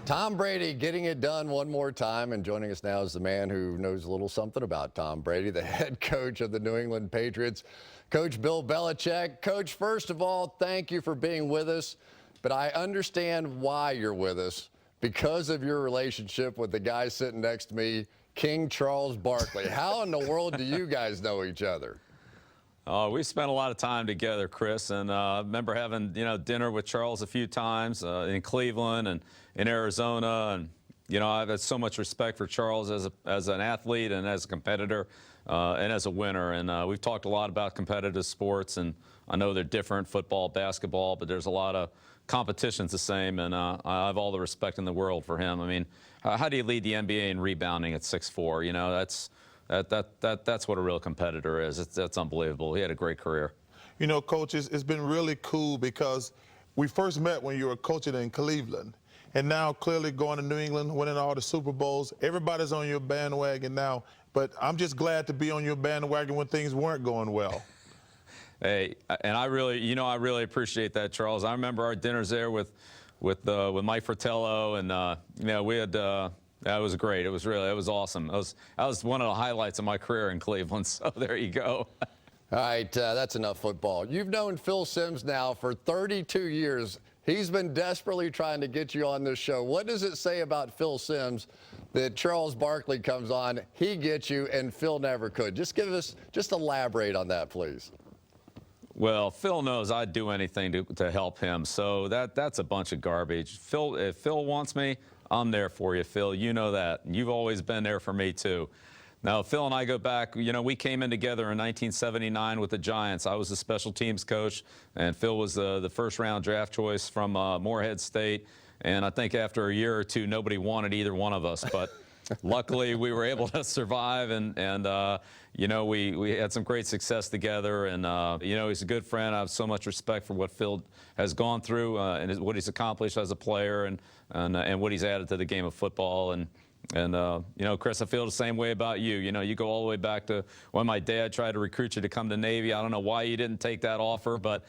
Tom Brady getting it done one more time, and joining us now is the man who knows a little something about Tom Brady, the head coach of the New England Patriots, Coach Bill Belichick. Coach, first of all, thank you for being with us, but I understand why you're with us, because of your relationship with the guy sitting next to me, King Charles Barkley. How in the world do you guys know each other? We spent a lot of time together, Chris, and I remember having dinner with Charles a few times in Cleveland and in Arizona, and I've had so much respect for Charles as an athlete and as a competitor and as a winner. And we've talked a lot about competitive sports, and I know they're different, football, basketball, but there's a lot of competition's the same, and I have all the respect in the world for him. I mean, how do you lead the NBA in rebounding at 6'4"? That's what a real competitor is. That's unbelievable. He had a great career. You know, Coach, it's been really cool because we first met when you were coaching in Cleveland, and now clearly going to New England, winning all the Super Bowls. Everybody's on your bandwagon now, but I'm just glad to be on your bandwagon when things weren't going well. Hey, and I really appreciate that, Charles. I remember our dinners there with Mike Fratello, and we had. That was great. It was awesome. That was one of the highlights of my career in Cleveland. So there you go. All right, that's enough football. You've known Phil Simms now for 32 years. He's been desperately trying to get you on this show. What does it say about Phil Simms that Charles Barkley comes on, he gets you, and Phil never could? Just elaborate on that, please. Well, Phil knows I'd do anything to help him, so that's a bunch of garbage. If Phil wants me, I'm there for you, Phil. You know that. You've always been there for me, too. Now, Phil and I go back. We came in together in 1979 with the Giants. I was the special teams coach, and Phil was the first-round draft choice from Morehead State. And I think after a year or two, nobody wanted either one of us. But luckily, we were able to survive, and we had some great success together. And, he's a good friend. I have so much respect for what Phil has gone through and what he's accomplished as a player and what he's added to the game of football. And Chris, I feel the same way about you. You go all the way back to when my dad tried to recruit you to come to Navy. I don't know why you didn't take that offer, but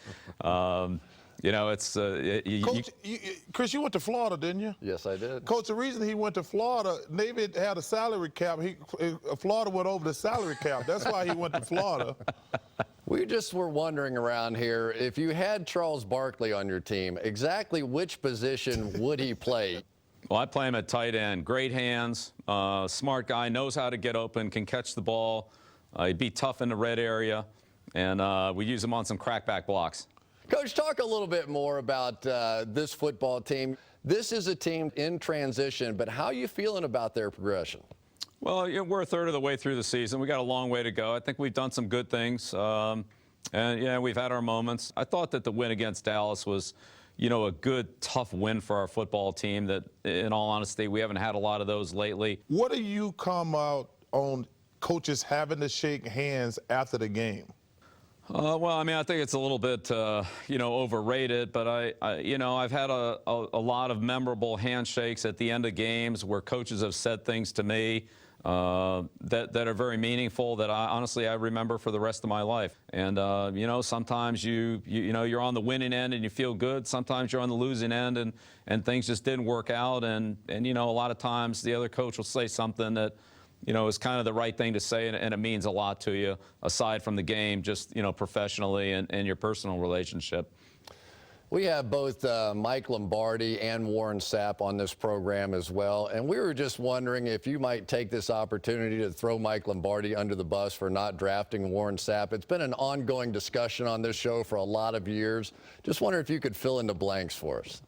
it's Coach, Chris, you went to Florida, didn't you? Yes, I did. Coach, the reason he went to Florida, Navy had a salary cap. Florida went over the salary cap. That's why he went to Florida. We just were wondering around here, if you had Charles Barkley on your team, exactly which position would he play? Well, I play him at tight end. Great hands, smart guy, knows how to get open, can catch the ball. He'd be tough in the red area, and we use him on some crackback blocks. Coach, talk a little bit more about this football team. This is a team in transition, but how are you feeling about their progression? Well, we're a third of the way through the season. We got a long way to go. I think we've done some good things, and we've had our moments. I thought that the win against Dallas was, a good, tough win for our football team that, in all honesty, we haven't had a lot of those lately. What do you come out on coaches having to shake hands after the game? Well, I mean, I think it's a little bit, overrated, but I've had a lot of memorable handshakes at the end of games where coaches have said things to me that are very meaningful that I remember for the rest of my life. And, sometimes you're on the winning end and you feel good. Sometimes you're on the losing end and things just didn't work out. And a lot of times the other coach will say something that, is kind of the right thing to say, and it means a lot to you, aside from the game, just, professionally and your personal relationship. We have both Mike Lombardi and Warren Sapp on this program as well, and we were just wondering if you might take this opportunity to throw Mike Lombardi under the bus for not drafting Warren Sapp. It's been an ongoing discussion on this show for a lot of years. Just wonder if you could fill in the blanks for us.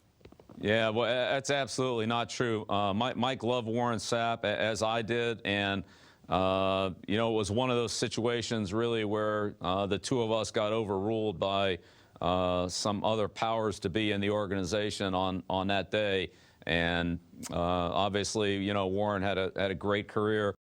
Yeah, well, that's absolutely not true. Mike loved Warren Sapp, as I did, and it was one of those situations really where the two of us got overruled by some other powers to be in the organization on that day. And obviously, Warren had a great career